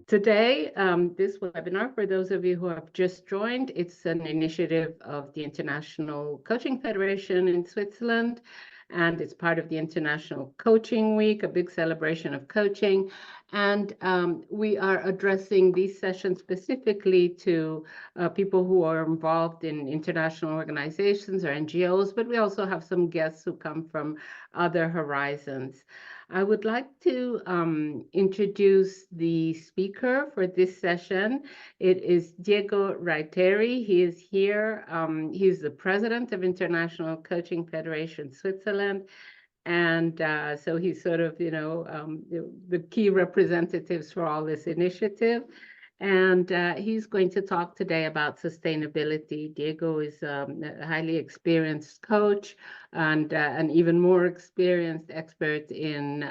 Today, this webinar, for those of you who have just joined, it's an initiative of the International Coaching Federation in Switzerland, and it's part of the International Coaching Week, a big celebration of coaching. And we are addressing these sessions specifically to people who are involved in international organizations or NGOs, but we also have some guests who come from other horizons. I would like to introduce the speaker for this session. It is Diego Reiteri. He is here. He's the president of International Coaching Federation Switzerland. And so he's sort of, the key representatives for all this initiative. And he's going to talk today about sustainability. Diego is a highly experienced coach and an even more experienced expert in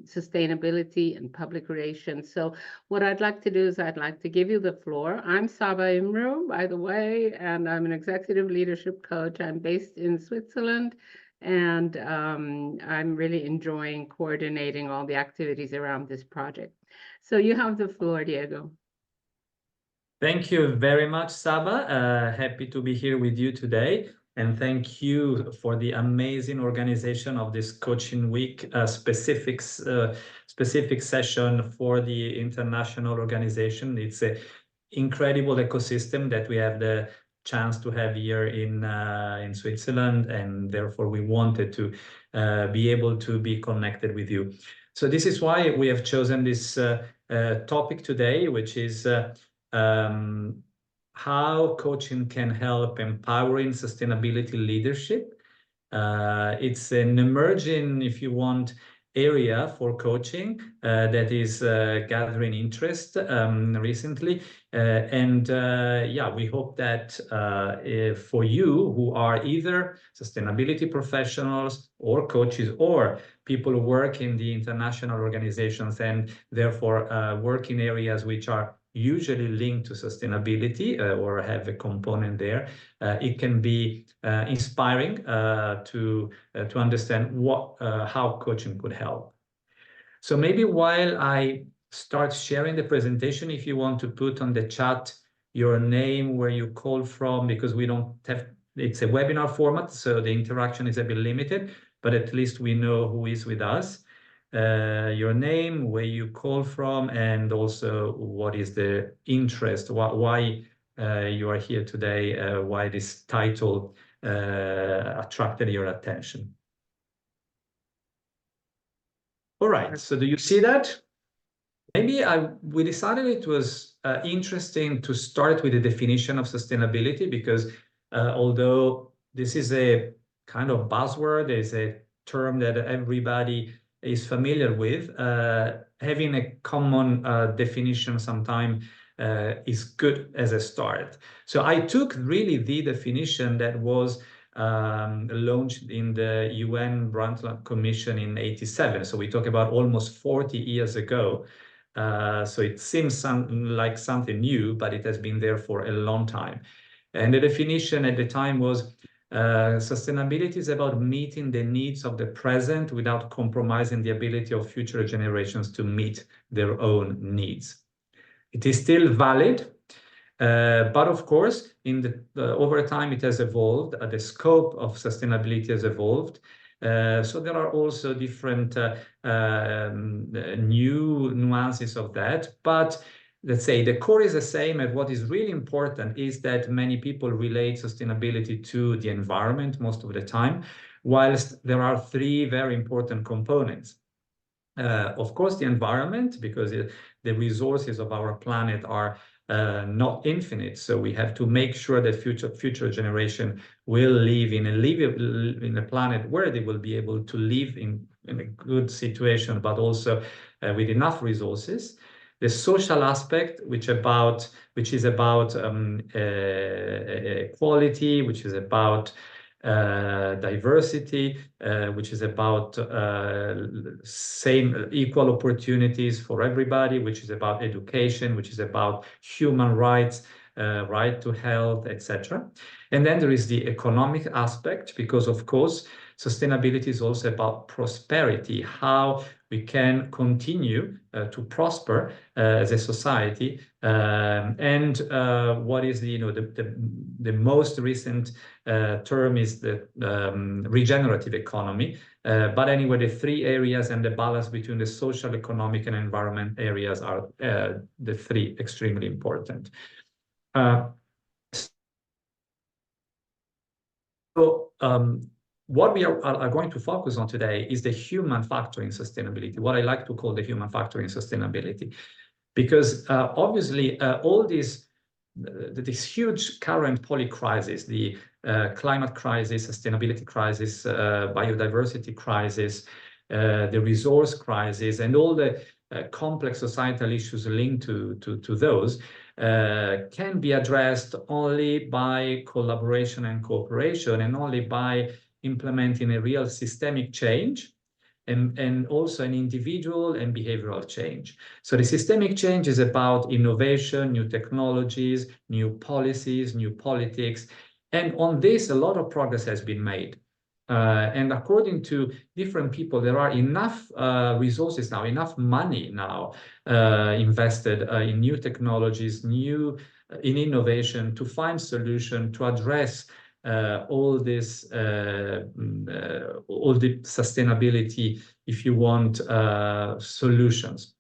sustainability and public relations. So what I'd like to do is I'd like to give you the floor. I'm Saba Imru, by the way, and I'm an executive leadership coach. I'm based in Switzerland. And I'm really enjoying coordinating all the activities around this project. So you have the floor, Diego. Thank you very much, Saba. Happy to be here with you today. And thank you for the amazing organization of this Coaching Week specific session for the international organization. It's an incredible ecosystem that we have the chance to have here in Switzerland, and therefore we wanted to be able to be connected with you. So this is why we have chosen this topic today, which is how coaching can help empowering sustainability leadership. It's an emerging, if you want, area for coaching that is gathering interest recently. Yeah, we hope that for you who are either sustainability professionals or coaches or people who work in the international organizations and therefore work in areas which are usually linked to sustainability or have a component there, it can be inspiring to understand how coaching could help. So maybe while I start sharing the presentation, if you want to put on the chat your name, where you call from, because we don't have, it's a webinar format, so the interaction is a bit limited, but at least we know who is with us. Your name, where you call from, and also what is the interest, why you are here today, why this title attracted your attention. All right, so do you see that? Maybe we decided it was interesting to start with the definition of sustainability, because although this is a kind of buzzword, there's a term that everybody is familiar with, having a common definition sometimes is good as a start. So I took really the definition that was launched in the UN Brundtland Commission in '87. So we talk about almost 40 years ago. So it seems like something new, but it has been there for a long time. And the definition at the time was sustainability is about meeting the needs of the present without compromising the ability of future generations to meet their own needs. It is still valid, but of course, over time it has evolved. The scope of sustainability has evolved. So there are also different new nuances of that, but let's say the core is the same, and what is really important is that many people relate sustainability to the environment most of the time, whilst there are three very important components. Of course, the environment, because the resources of our planet are not infinite, so we have to make sure that future generation will live in a planet where they will be able to live in a good situation, but also with enough resources. The social aspect, which is about equality, which is about diversity, which is about equal opportunities for everybody, which is about education, which is about human rights, right to health, etc. And then there is the economic aspect, because of course sustainability is also about prosperity, how we can continue to prosper as a society. And what is the most recent term is the regenerative economy. But anyway, the three areas and the balance between the social, economic, and environment areas are the three extremely important. What we are going to focus on today is the human factor in sustainability, what I like to call the human factor in sustainability. Because obviously all this huge current polycrisis, the climate crisis, sustainability crisis, biodiversity crisis, the resource crisis, and all the complex societal issues linked to those can be addressed only by collaboration and cooperation, and only by implementing a real systemic change, and also an individual and behavioral change. So the systemic change is about innovation, new technologies, new policies, new politics. And on this, a lot of progress has been made. And according to different people, there are enough resources now, enough money now invested in new technologies, in innovation, to find solutions to address all this, all the sustainability, if you want, solutions.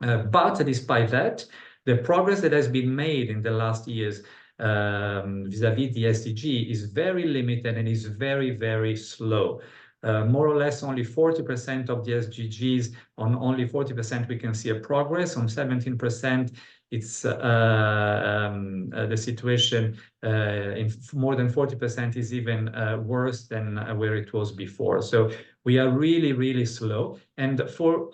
But despite that, the progress that has been made in the last years vis-a-vis the SDG is very limited and is very, very slow. More or less only 40% of the SDGs, on only 40% we can see a progress. On 17%, it's the situation in more than 40% is even worse than where it was before. So we are really, really slow. And for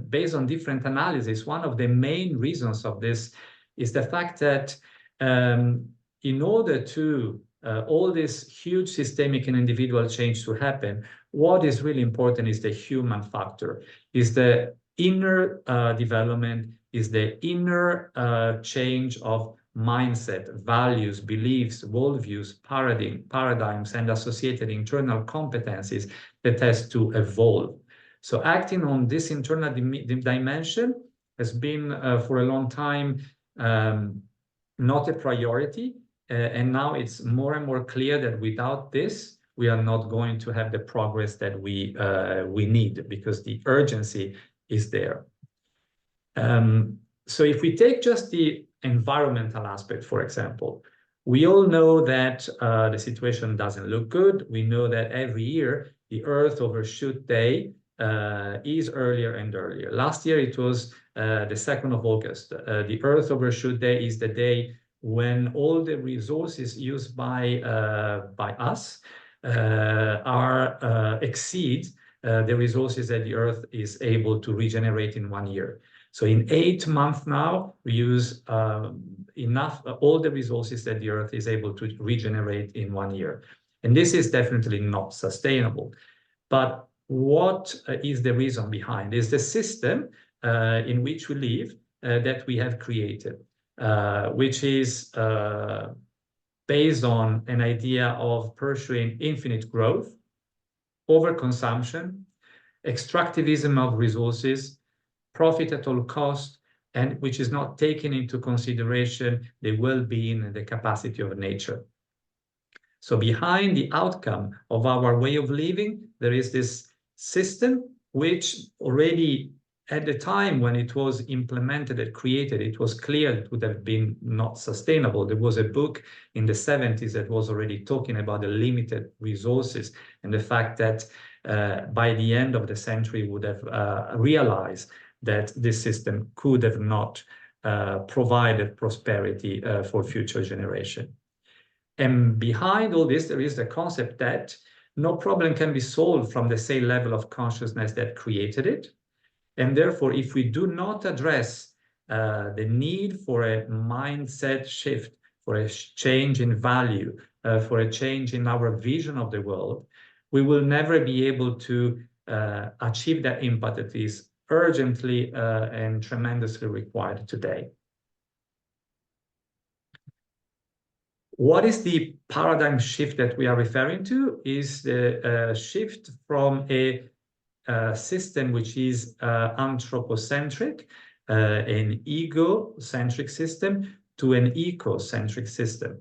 based on different analysis, one of the main reasons of this is the fact that in order to all this huge systemic and individual change to happen, what is really important is the human factor, is the inner development, is the inner change of mindset, values, beliefs, worldviews, paradigms, and associated internal competencies that has to evolve. So acting on this internal dimension has been for a long time not a priority, and now it's more and more clear that without this, we are not going to have the progress that we need, because the urgency is there. So if we take just the environmental aspect, for example, we all know that the situation doesn't look good. We know that every year the Earth Overshoot Day is earlier and earlier. Last year it was the 2nd of August. The Earth Overshoot Day is the day when all the resources used by us exceed the resources that the Earth is able to regenerate in 1 year. So in 8 months now, we use enough, all the resources that the Earth is able to regenerate in 1 year. And this is definitely not sustainable. But what is the reason behind? Is the system in which we live that we have created, which is based on an idea of pursuing infinite growth, overconsumption, extractivism of resources, profit at all cost, and which is not taking into consideration the well-being and the capacity of nature. So behind the outcome of our way of living, there is this system which already at the time when it was implemented and created, it was clear it would have been not sustainable. There was a book in the 70s that was already talking about the limited resources and the fact that by the end of the century would have realized that this system could have not provided prosperity for future generation. And behind all this, there is the concept that no problem can be solved from the same level of consciousness that created it. And therefore, if we do not address the need for a mindset shift, for a change in value, for a change in our vision of the world, we will never be able to achieve that impact that is urgently and tremendously required today. What is the paradigm shift that we are referring to? Is the shift from a system which is anthropocentric, an egocentric system, to an ecocentric system.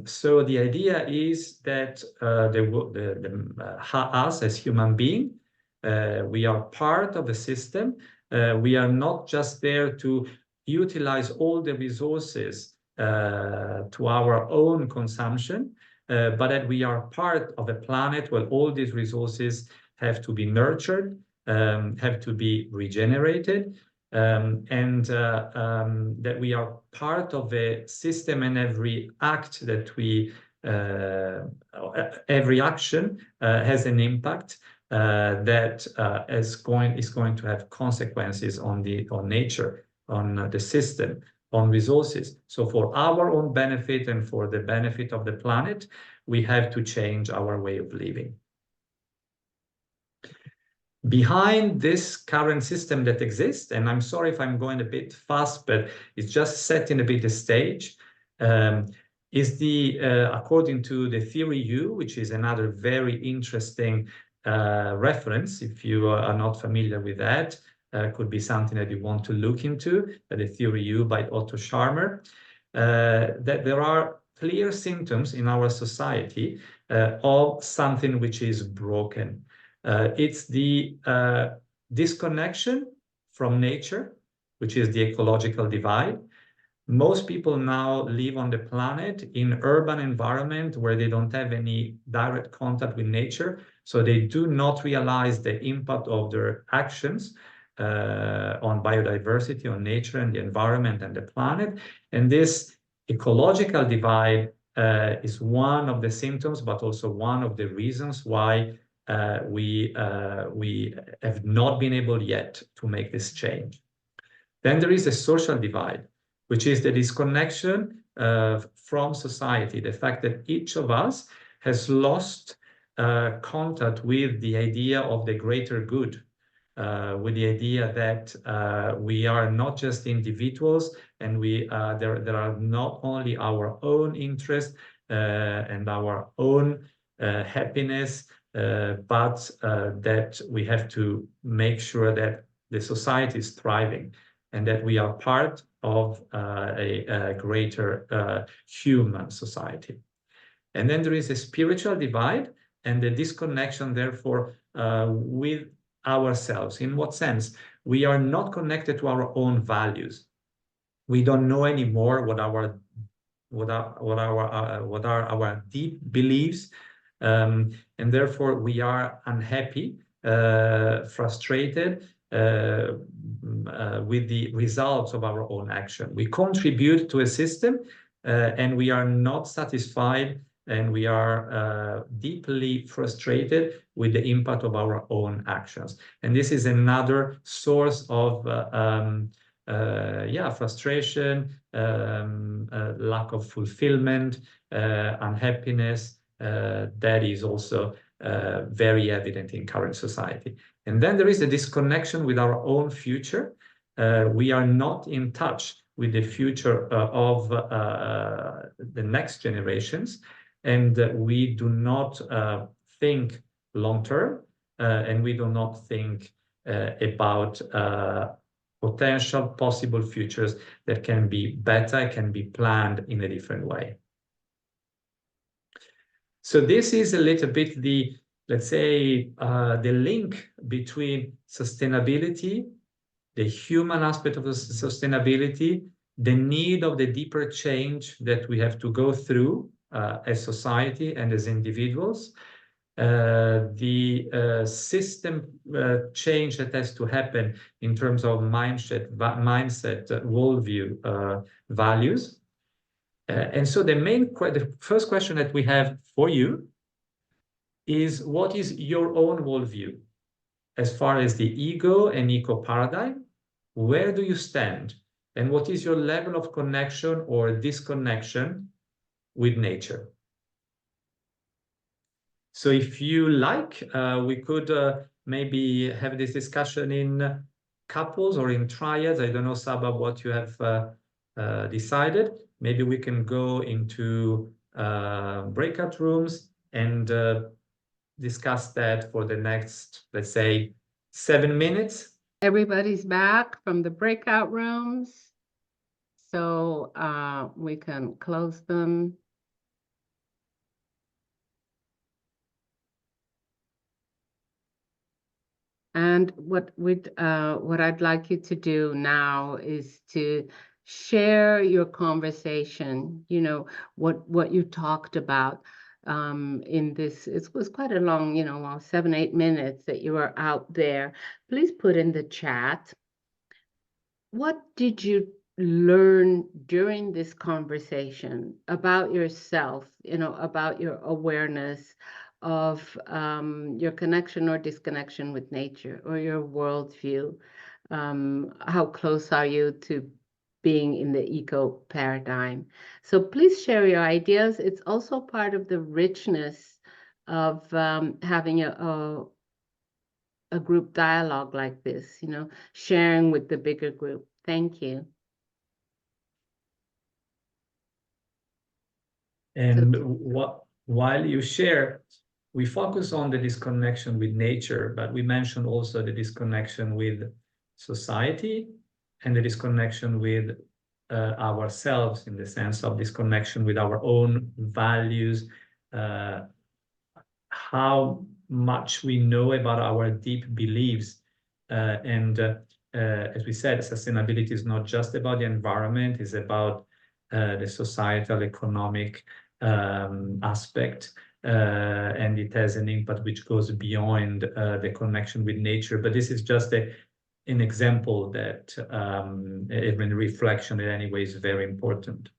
So the idea is that us as human being, we are part of the system. We are not just there to utilize all the resources to our own consumption, but that we are part of a planet where all these resources have to be nurtured, have to be regenerated, and that we are part of a system, and every act that we, every action has an impact that is going to have consequences on nature, on the system, on resources. So for our own benefit and for the benefit of the planet, we have to change our way of living. Behind this current system that exists, and I'm sorry if I'm going a bit fast, but it's just setting a bit the stage, is according to the theory U, which is another very interesting reference. If you are not familiar with that, could be something that you want to look into, the theory U by Otto Scharmer, that there are clear symptoms in our society of something which is broken. It's the disconnection from nature, which is the ecological divide. Most people now live on the planet in urban environment where they don't have any direct contact with nature, so they do not realize the impact of their actions on biodiversity, on nature and the environment and the planet. And this ecological divide is one of the symptoms, but also one of the reasons why we have not been able yet to make this change. Then there is a social divide, which is the disconnection from society, the fact that each of us has lost contact with the idea of the greater good, with the idea that we are not just individuals, and there are not only our own interests and our own happiness, but that we have to make sure that the society is thriving and that we are part of a greater human society. And then there is a spiritual divide and the disconnection, therefore, with ourselves. In what sense? We are not connected to our own values. We don't know anymore what are our deep beliefs, and therefore we are unhappy, frustrated with the results of our own action. We contribute to a system and we are not satisfied, and we are deeply frustrated with the impact of our own actions. And this is another source of frustration, lack of fulfillment, unhappiness, that is also very evident in current society. And then there is a disconnection with our own future. We are not in touch with the future of the next generations, and we do not think long-term, and we do not think about potential possible futures that can be better, can be planned in a different way. So this is a little bit the, let's say, the link between sustainability, the human aspect of the sustainability, the need of the deeper change that we have to go through as society and as individuals, the system change that has to happen in terms of mindset, worldview, values. And so the first question that we have for you is, what is your own worldview as far as the ego and eco paradigm? Where do you stand? And what is your level of connection or disconnection with nature? So if you like, we could maybe have this discussion in couples or in triads. I don't know, Saba, what you have decided, maybe we can go into breakout rooms and discuss that for the next, let's say, 7 minutes. Everybody's back from the breakout rooms, so we can close them. And what I'd like you to do now is to share your conversation, you know, what you talked about in this. It was quite a long, 7, 8 minutes that you were out there. Please put in the chat, what did you learn during this conversation about yourself, about your awareness of your connection or disconnection with nature or your worldview? How close are you to being in the eco paradigm? So please share your ideas. It's also part of the richness of having a group dialogue like this, sharing with the bigger group. Thank you. And while you share, we focus on the disconnection with nature, but we mentioned also the disconnection with society and the disconnection with ourselves, in the sense of disconnection with our own values, how much we know about our deep beliefs. As we said, sustainability is not just about the environment, it's about the societal, economic aspect, and it has an impact which goes beyond the connection with nature. But this is just an example that even reflection in any way is very important.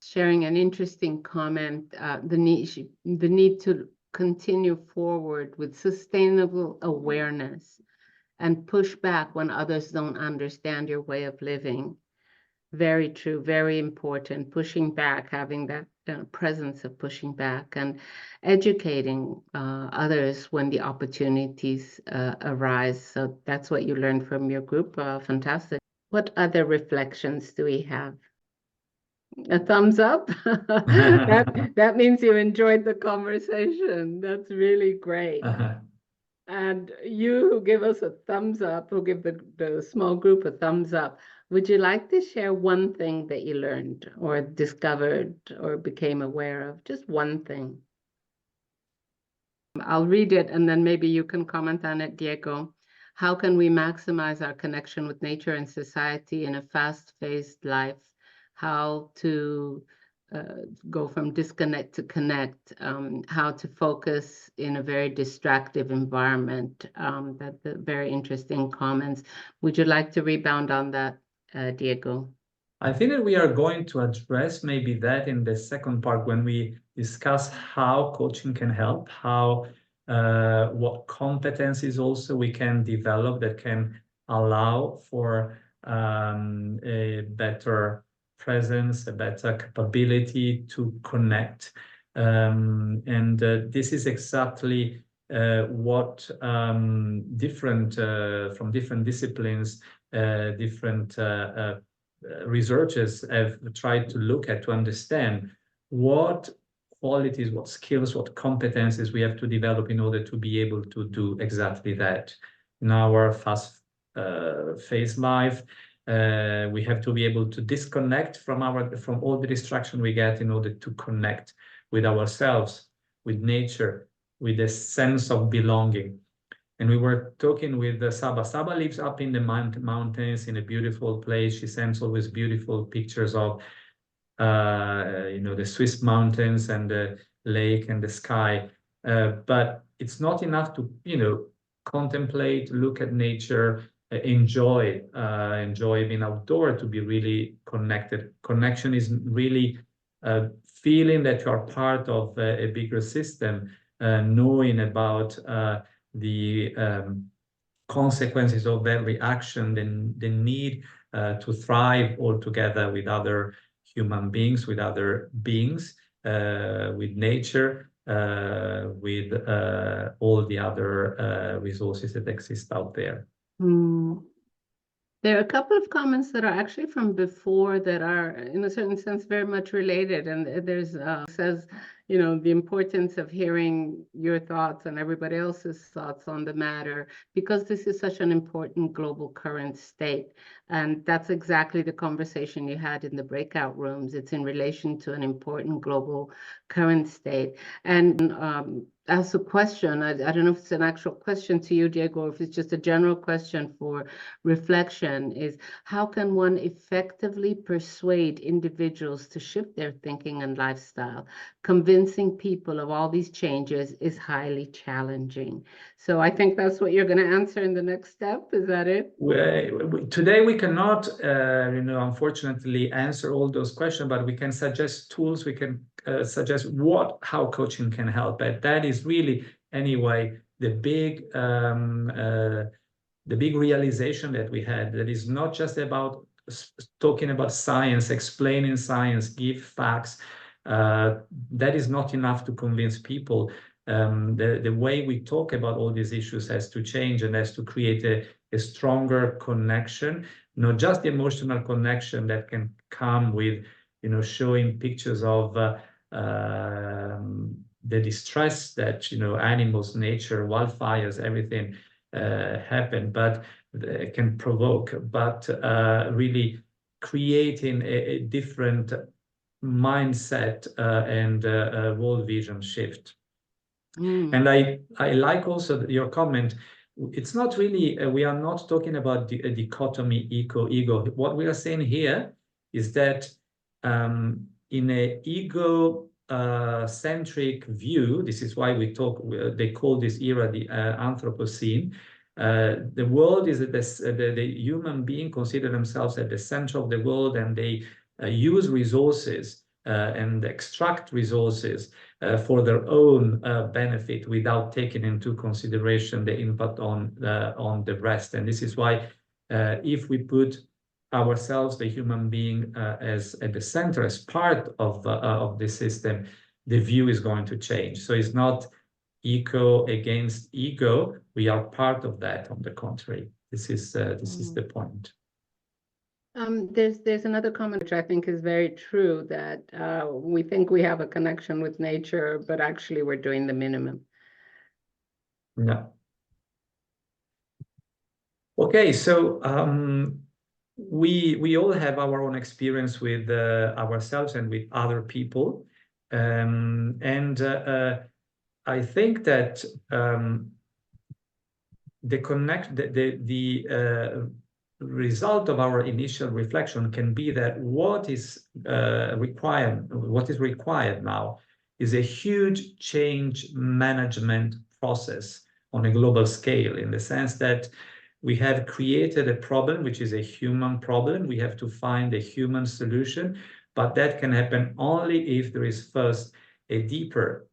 Sharing an interesting comment, the need to continue forward with sustainable awareness and push back when others don't understand your way of living. Very true, very important. Pushing back, having that presence of pushing back and educating others when the opportunities arise. So that's what you learned from your group. Fantastic. What other reflections do we have? A thumbs up? That means you enjoyed the conversation. That's really great. And you who give us a thumbs up, who give the small group a thumbs up, would you like to share one thing that you learned or discovered or became aware of? Just one thing. I'll read it and then maybe you can comment on it, Diego. How can we maximize our connection with nature and society in a fast-paced life? How to go from disconnect to connect, how to focus in a very distractive environment. That's very interesting comments. Would you like to rebound on that, Diego? I think that we are going to address maybe that in the second part when we discuss how coaching can help, how what competencies also we can develop that can allow for a better presence, a better capability to connect. This is exactly what different from different disciplines, different researchers have tried to look at to understand what qualities, what skills, what competencies we have to develop in order to be able to do exactly that. In our fast-paced life, we have to be able to disconnect from all the distraction we get in order to connect with ourselves, with nature, with a sense of belonging. And we were talking with Saba. Saba lives up in the mountains in a beautiful place. She sends always beautiful pictures of, the Swiss mountains and the lake and the sky. But it's not enough to, contemplate, look at nature, enjoy being outdoor, to be really connected. Connection is really feeling that you are part of a bigger system, knowing about the consequences of that reaction, the need to thrive all together with other human beings, with other beings, with nature, with all the other resources that exist out there. There are a couple of comments that are actually from before that are, in a certain sense, very much related. And there's says, you know, the importance of hearing your thoughts and everybody else's thoughts on the matter, because this is such an important global current state. And that's exactly the conversation you had in the breakout rooms. It's in relation to an important global current state. And as a question, I don't know if it's an actual question to you, Diego, or if it's just a general question for reflection, is how can one effectively persuade individuals to shift their thinking and lifestyle? Convincing people of all these changes is highly challenging. So I think that's what you're going to answer in the next step. Is that it? Today we cannot, unfortunately, answer all those questions, but we can suggest tools. We can suggest how coaching can help. But that is really, anyway, the big realization that we had. That is not just about talking about science, explaining science, give facts. That is not enough to convince people. The way we talk about all these issues has to change and has to create a stronger connection, not just the emotional connection that can come with, showing pictures of the distress that, animals, nature, wildfires, everything happen, but can provoke, but really creating a different mindset and world vision shift. And I like also your comment. It's not really, we are not talking about a dichotomy ego. What we are saying here is that in a ego centric view, this is why they call this era the Anthropocene. The world is the human being consider themselves at the center of the world, and they use resources and extract resources for their own benefit without taking into consideration the impact on the rest. And this is why if we put ourselves, the human being, as at the center, as part of the system, the view is going to change. So it's not eco against ego. We are part of that. On the contrary, this is the point. There's another comment which I think is very true, that we think we have a connection with nature, but actually we're doing the minimum. Yeah. Okay, so we all have our own experience with ourselves and with other people, and I think that the result of our initial reflection can be that what is required now is a huge change management process on a global scale, in the sense that we have created a problem which is a human problem. We have to find a human solution, but that can happen only if there is first a deeper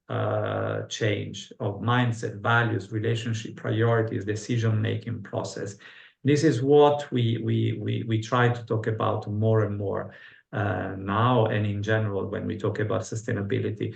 change of mindset, values, relationship, priorities, decision-making process. This is what we try to talk about more and more now, and in general when we talk about sustainability.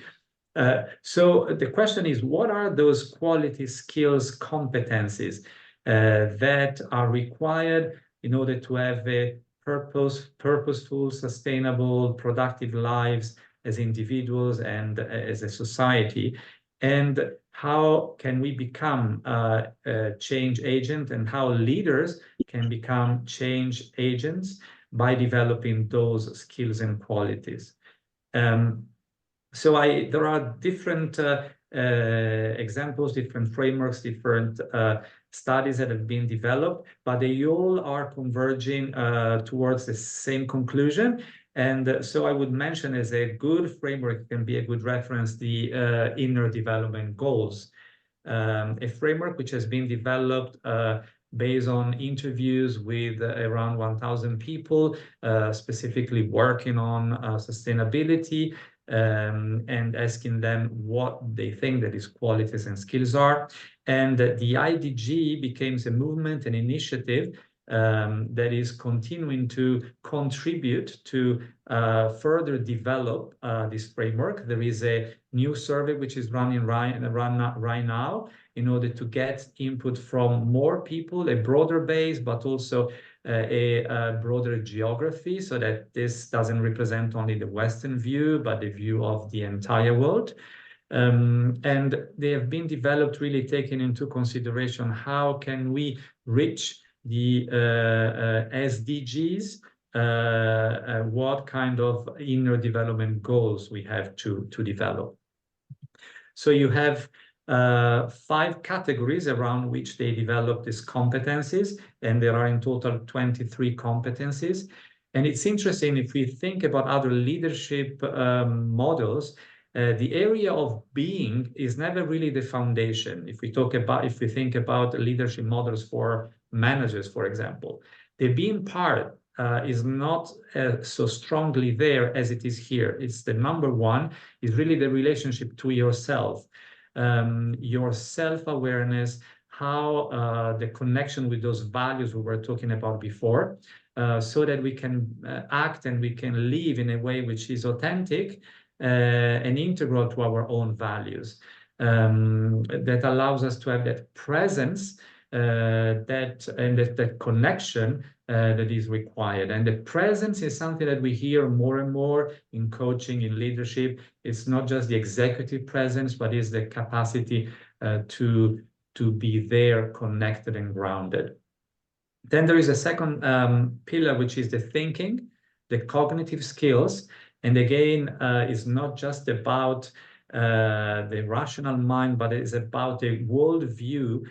So the question is, what are those qualities, skills, competencies that are required in order to have a purposeful, sustainable, productive lives as individuals and as a society? And how can we become a change agent, and how leaders can become change agents by developing those skills and qualities? So there are different examples, different frameworks, different studies that have been developed, but they all are converging towards the same conclusion. And so I would mention, as a good framework, can be a good reference, the inner development goals, a framework which has been developed based on interviews with around 1,000 people, specifically working on sustainability, and asking them what they think that these qualities and skills are. And the IDG became a movement, an initiative that is continuing to contribute to further develop this framework. There is a new survey which is running right now, in order to get input from more people, a broader base, but also a broader geography, so that this doesn't represent only the Western view, but the view of the entire world. And they have been developed really taking into consideration how can we reach the SDGs, what kind of inner development goals we have to develop. So you have 5 categories around which they develop these competencies, and there are in total 23 competencies. And it's interesting, if we think about other leadership models, the area of being is never really the foundation. If we think about leadership models for managers, for example, the being part is not so strongly there as it is here. It's the number one, is really the relationship to yourself, your self-awareness, how the connection with those values we were talking about before, so that we can act and we can live in a way which is authentic and integral to our own values. That allows us to have that presence, that connection that is required. And the presence is something that we hear more and more in coaching, in leadership. It's not just the executive presence, but it's the capacity to be there, connected and grounded. Then there is a second pillar, which is the thinking, the cognitive skills. And again, it's not just about the rational mind, but it's about a worldview,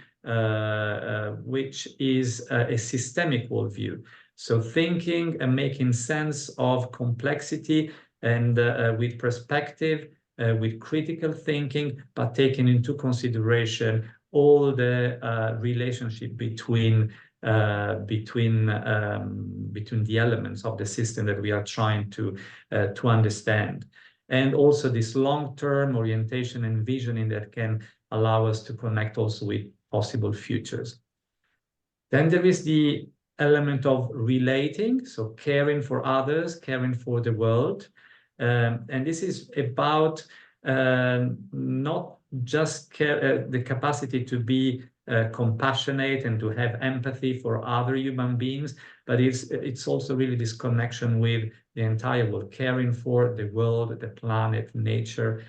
which is a systemic worldview. So thinking and making sense of complexity and with perspective, with critical thinking, but taking into consideration all the relationship between the elements of the system that we are trying to understand. And also this long-term orientation and visioning that can allow us to connect also with possible futures. Then there is the element of relating, so caring for others, caring for the world. And this is about not just the capacity to be compassionate and to have empathy for other human beings, but it's also really this connection with the entire world, caring for the world, the planet, nature,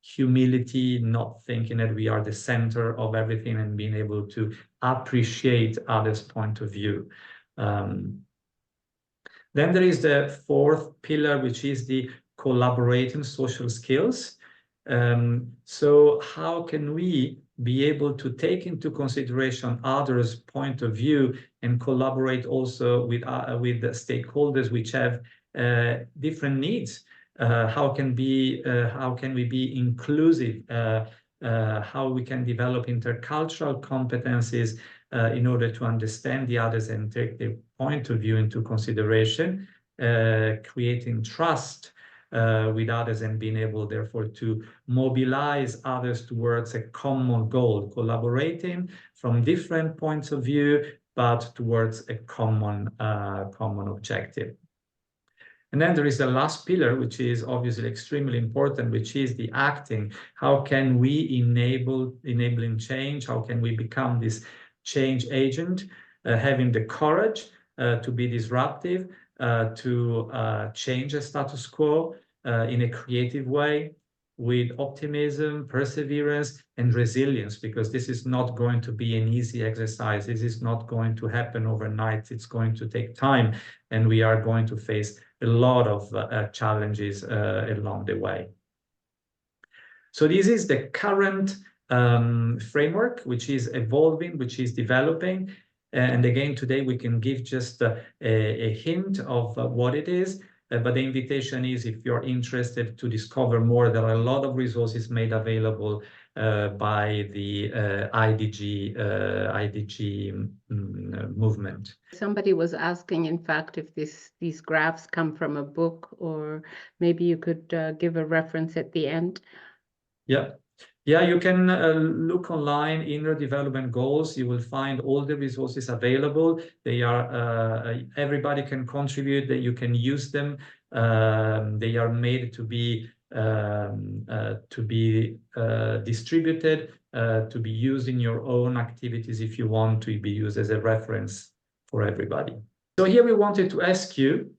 humility, not thinking that we are the center of everything, and being able to appreciate others' point of view. Then there is the fourth pillar, which is the collaborating social skills. So how can we be able to take into consideration others' point of view and collaborate also with the stakeholders which have different needs? How can we be inclusive? How we can develop intercultural competencies in order to understand the others and take their point of view into consideration, creating trust with others and being able, therefore, to mobilize others towards a common goal, collaborating from different points of view, but towards a common objective. And then there is the last pillar, which is obviously extremely important, which is the acting. How can we enabling change? How can we become this change agent, having the courage to be disruptive, to change a status quo in a creative way, with optimism, perseverance, and resilience, because this is not going to be an easy exercise. This is not going to happen overnight. It's going to take time, and we are going to face a lot of challenges along the way. So this is the current framework, which is evolving, which is developing. And again, today we can give just a hint of what it is. But the invitation is, if you're interested to discover more, there are a lot of resources made available by the IDG movement. Somebody was asking, in fact, if these graphs come from a book, or maybe you could give a reference at the end. Yeah, you can look online, Inner Development Goals. You will find all the resources available. They are, everybody can contribute, that you can use them. They are made to be to be distributed, to be used in your own activities if you want to be used as a reference for everybody. So here we wanted to ask you,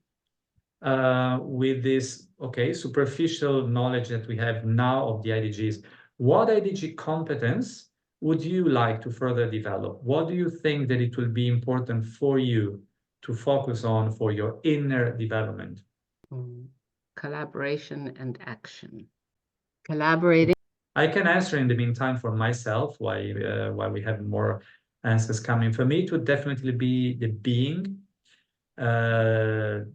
with this, superficial knowledge that we have now of the IDGs, what IDG competence would you like to further develop? What do you think that it will be important for you to focus on for your inner development? Collaboration and action. Collaborating. I can answer in the meantime for myself while we have more answers coming. For me, it would definitely be the being, the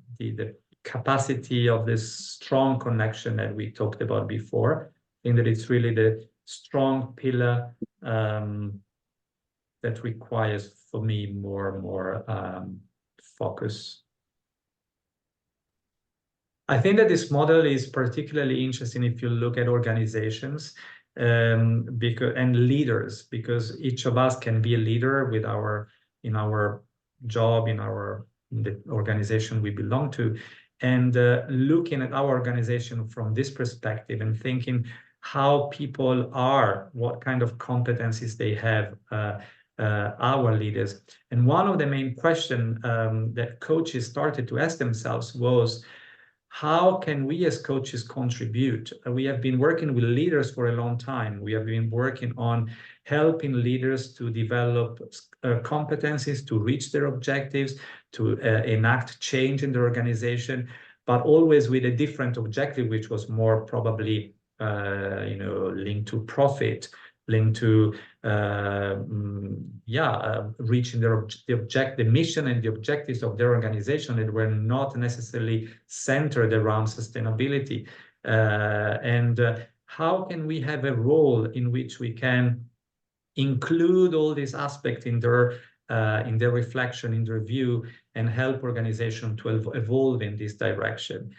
capacity of this strong connection that we talked about before. I think that it's really the strong pillar that requires for me more focus. I think that this model is particularly interesting if you look at organizations and leaders, because each of us can be a leader with in our job, in the organization we belong to, and looking at our organization from this perspective and thinking how people are, what kind of competencies they have, our leaders. And one of the main questions that coaches started to ask themselves was, how can we as coaches contribute? We have been working with leaders for a long time. We have been working on helping leaders to develop competencies, to reach their objectives, to enact change in the organization, but always with a different objective, which was more probably linked to profit, linked to reaching the mission and the objectives of their organization that were not necessarily centered around sustainability. How can we have a role in which we can include all these aspects in their reflection, in their view, and help organization to evolve in this direction.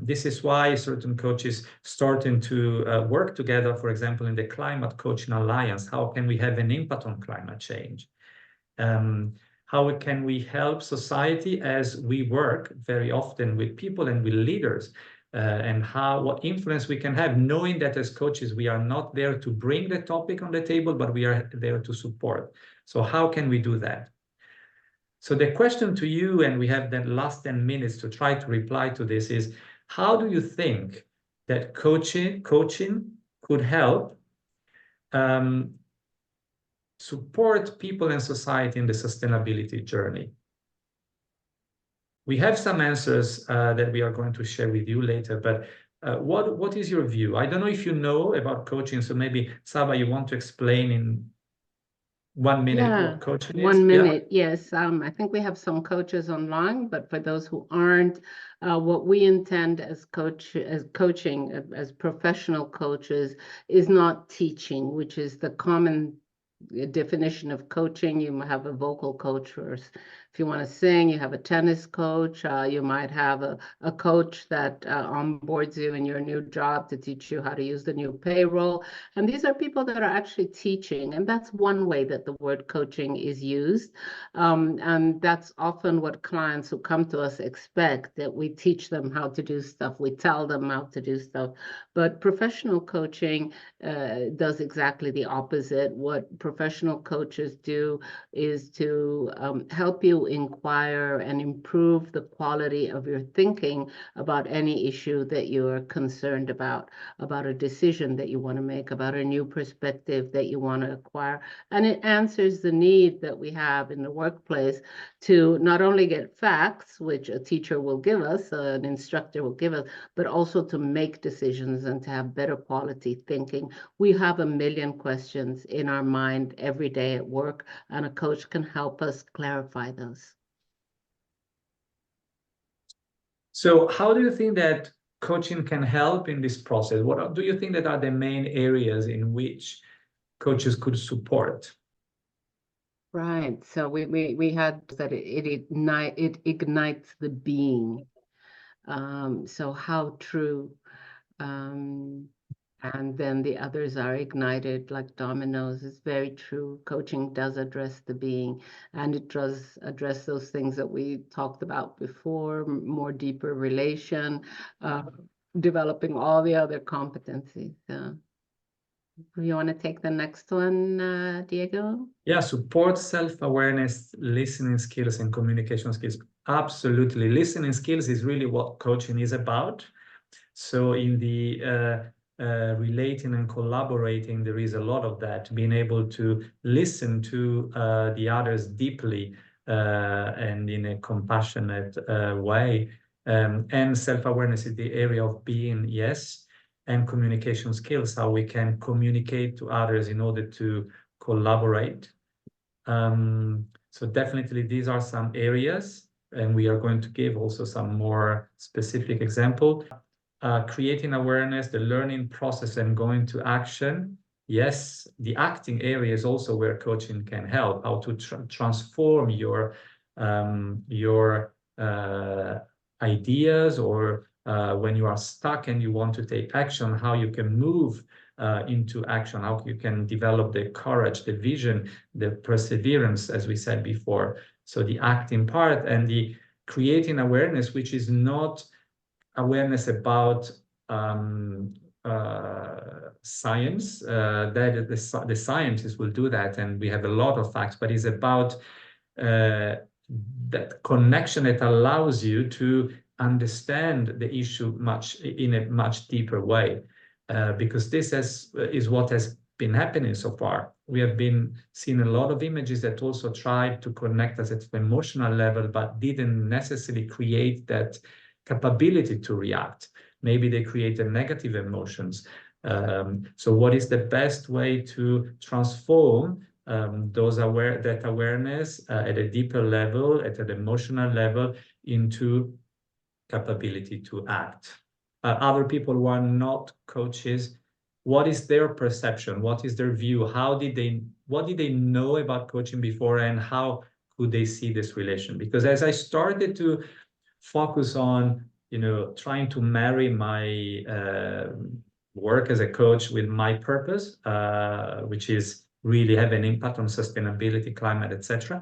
This is why certain coaches starting to work together, for example, in the Climate Coaching Alliance. How can we have an impact on climate change? How can we help society as we work very often with people and with leaders? And what influence we can have, knowing that as coaches, we are not there to bring the topic on the table, but we are there to support. So how can we do that? So the question to you, and we have the last 10 minutes to try to reply to this, is how do you think that coaching could help support people and society in the sustainability journey? We have some answers that we are going to share with you later, but what is your view? I don't know if you know about coaching, so maybe Saba, you want to explain in 1 minute what coaching is? 1 minute, yes. I think we have some coaches online, but for those who aren't, what we intend as coaching, as professional coaches, is not teaching, which is the common definition of coaching. You might have a vocal coach, or if you want to sing, you have a tennis coach. You might have a coach that onboards you in your new job to teach you how to use the new payroll. And these are people that are actually teaching. And that's one way that the word coaching is used. And that's often what clients who come to us expect, that we teach them how to do stuff. We tell them how to do stuff. But professional coaching does exactly the opposite. What professional coaches do is to help you inquire and improve the quality of your thinking about any issue that you're concerned about a decision that you want to make, about a new perspective that you want to acquire. And it answers the need that we have in the workplace to not only get facts, which a teacher will give us, an instructor will give us, but also to make decisions and to have better quality thinking. We have a million questions in our mind every day at work, and a coach can help us clarify those. So how do you think that coaching can help in this process? What do you think that are the main areas in which coaches could support? Right. So we had that it ignites the being. So how true. And then the others are ignited like dominoes. It's very true. Coaching does address the being, and it does address those things that we talked about before, more deeper relation, developing all the other competencies. So you want to take the next one, Diego? Yeah, support self-awareness, listening skills, and communication skills. Absolutely. Listening skills is really what coaching is about. So in the relating and collaborating, there is a lot of that, being able to listen to the others deeply and in a compassionate way. And self-awareness is the area of being, yes, and communication skills, how we can communicate to others in order to collaborate. So definitely these are some areas, and we are going to give also some more specific example. Creating awareness, the learning process, and going to action. Yes, the acting area is also where coaching can help, how to transform your ideas, or when you are stuck and you want to take action, how you can move into action, how you can develop the courage, the vision, the perseverance, as we said before. So the acting part, and the creating awareness, which is not awareness about science, that the scientists will do that, and we have a lot of facts, but it's about that connection that allows you to understand the issue in a much deeper way, because this is what has been happening so far. We have been seeing a lot of images that also tried to connect us at an emotional level, but didn't necessarily create that capability to react. Maybe they created negative emotions. So what is the best way to transform that awareness at a deeper level, at an emotional level, into capability to act? Other people who are not coaches, what is their perception? What is their view? What did they know about coaching before, and how could they see this relation? Because as I started to focus on, trying to marry my work as a coach with my purpose, which is really have an impact on sustainability, climate, etc.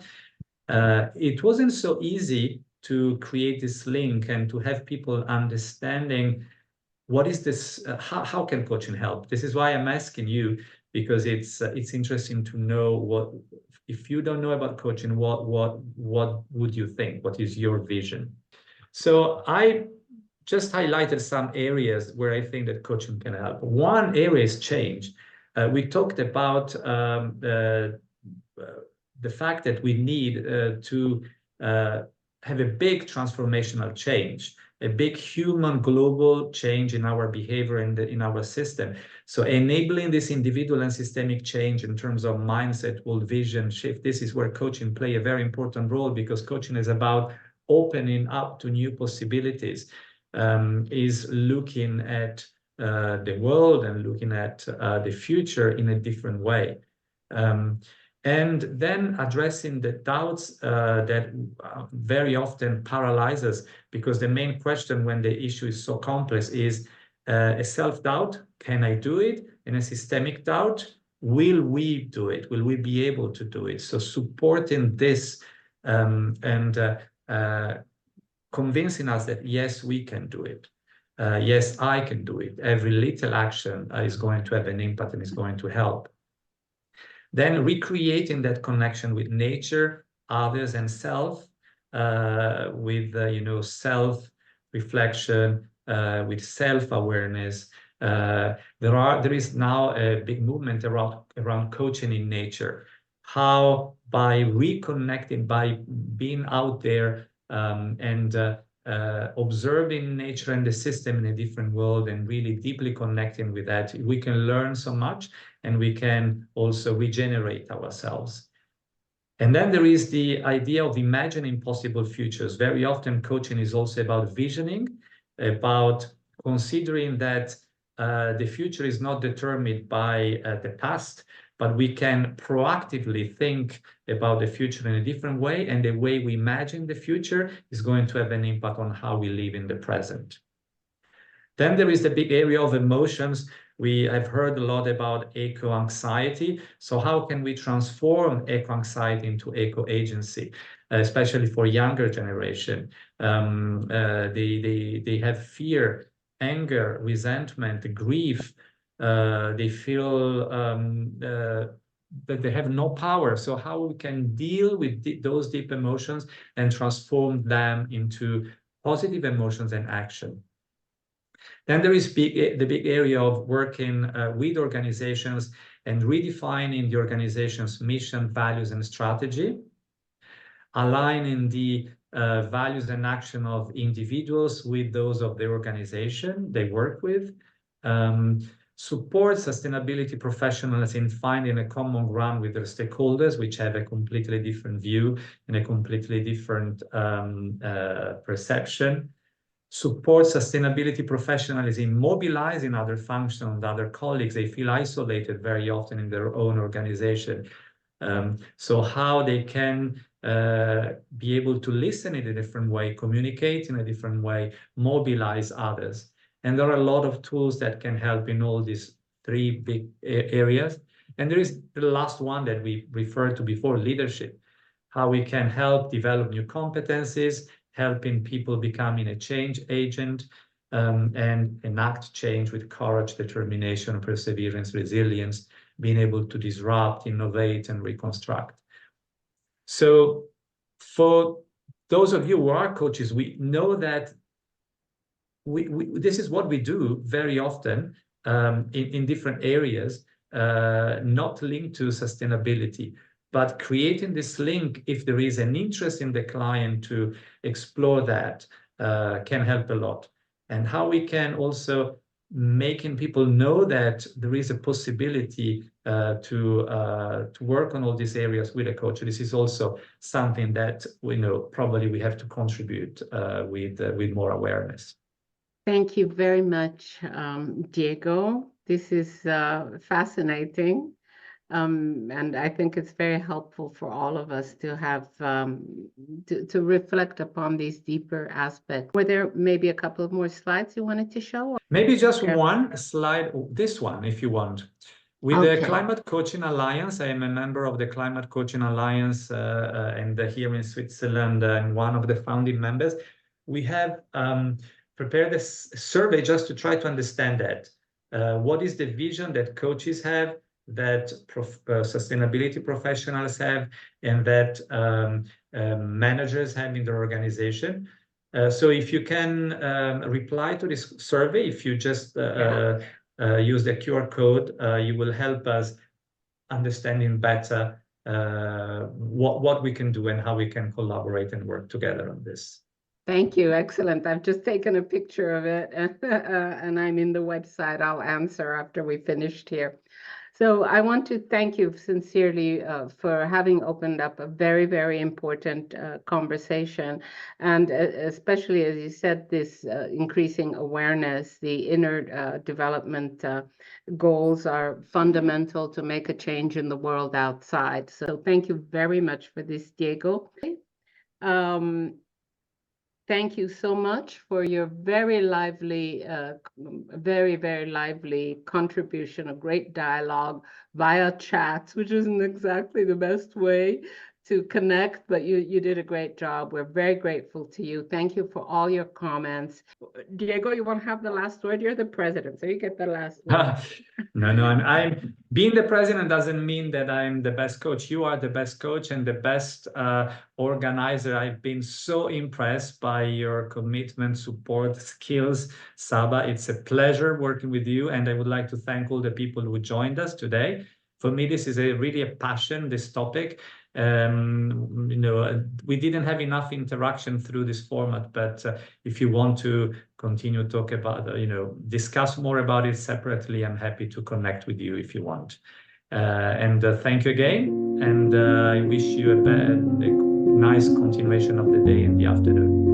It wasn't so easy to create this link and to have people understanding what is this, how can coaching help? This is why I'm asking you, because it's interesting to know what, if you don't know about coaching, what would you think? What is your vision? So I just highlighted some areas where I think that coaching can help. One area is change. We talked about the fact that we need to have a big transformational change, a big human global change in our behavior and in our system. So enabling this individual and systemic change in terms of mindset, world vision, shift, this is where coaching play a very important role, because coaching is about opening up to new possibilities, is looking at the world and looking at the future in a different way. And then addressing the doubts that very often paralyze us, because the main question when the issue is so complex is a self-doubt, can I do it? And a systemic doubt, will we do it? Will we be able to do it? So supporting this and convincing us that yes, we can do it. Yes, I can do it. Every little action is going to have an impact and is going to help. Then recreating that connection with nature, others, and self, with self-reflection, with self-awareness. There is now a big movement around coaching in nature. How by reconnecting, by being out there and observing nature and the system in a different world, and really deeply connecting with that, we can learn so much, and we can also regenerate ourselves. And then there is the idea of imagining possible futures. Very often coaching is also about visioning, about considering that the future is not determined by the past, but we can proactively think about the future in a different way, and the way we imagine the future is going to have an impact on how we live in the present. Then there is the big area of emotions. I've heard a lot about eco-anxiety. So how can we transform eco-anxiety into eco-agency, especially for younger generation? They have fear anger, resentment, grief. They feel that they have no power. So how we can deal with those deep emotions and transform them into positive emotions and action. Then there is the big area of working with organizations and redefining the organization's mission, values, and strategy, aligning the values and action of individuals with those of the organization they work with, support sustainability professionals in finding a common ground with their stakeholders, which have a completely different view and a completely different perception. Support sustainability professionals in mobilizing other functions, other colleagues. They feel isolated very often in their own organization. So how they can be able to listen in a different way, communicate in a different way, mobilize others. And there are a lot of tools that can help in all these three big areas. And there is the last one that we referred to before, leadership. How we can help develop new competencies, helping people becoming a change agent, and enact change with courage, determination, perseverance, resilience, being able to disrupt, innovate, and reconstruct. So for those of you who are coaches, we know that this is what we do very often in different areas, not linked to sustainability, but creating this link, if there is an interest in the client to explore that, can help a lot. And how we can also making people know that there is a possibility to work on all these areas with a coach. This is also something that we know probably we have to contribute with more awareness. Thank you very much, Diego. This is fascinating. And I think it's very helpful for all of us to have to reflect upon these deeper aspects. Were there maybe a couple of more slides you wanted to show? Maybe just one slide, this one, if you want. With the Climate Coaching Alliance, I am a member of the Climate Coaching Alliance and here in Switzerland, and one of the founding members. We have prepared a survey just to try to understand that. What is the vision that coaches have, that sustainability professionals have, and that managers have in their organization? So if you can reply to this survey, if you just use the QR code, you will help us understanding better what we can do and how we can collaborate and work together on this. Thank you. Excellent. I've just taken a picture of it and I'm in the website. I'll answer after we finished here. So I want to thank you sincerely for having opened up a very, very important conversation. And especially, as you said, this increasing awareness, the inner development goals are fundamental to make a change in the world outside. So thank you very much for this, Diego. Thank you so much for your very lively, very, very lively contribution, a great dialogue via chats, which isn't exactly the best way to connect, but you did a great job. We're very grateful to you. Thank you for all your comments. Diego, you want to have the last word? You're the president, so you get the last word. No, I'm being the president doesn't mean that I'm the best coach. You are the best coach and the best organizer. I've been so impressed by your commitment, support, skills, Saba. It's a pleasure working with you, and I would like to thank all the people who joined us today. For me, this is really a passion, this topic. We didn't have enough interaction through this format, but if you want to continue to talk about, discuss more about it separately, I'm happy to connect with you if you want. And thank you again, and I wish you a nice continuation of the day and the afternoon.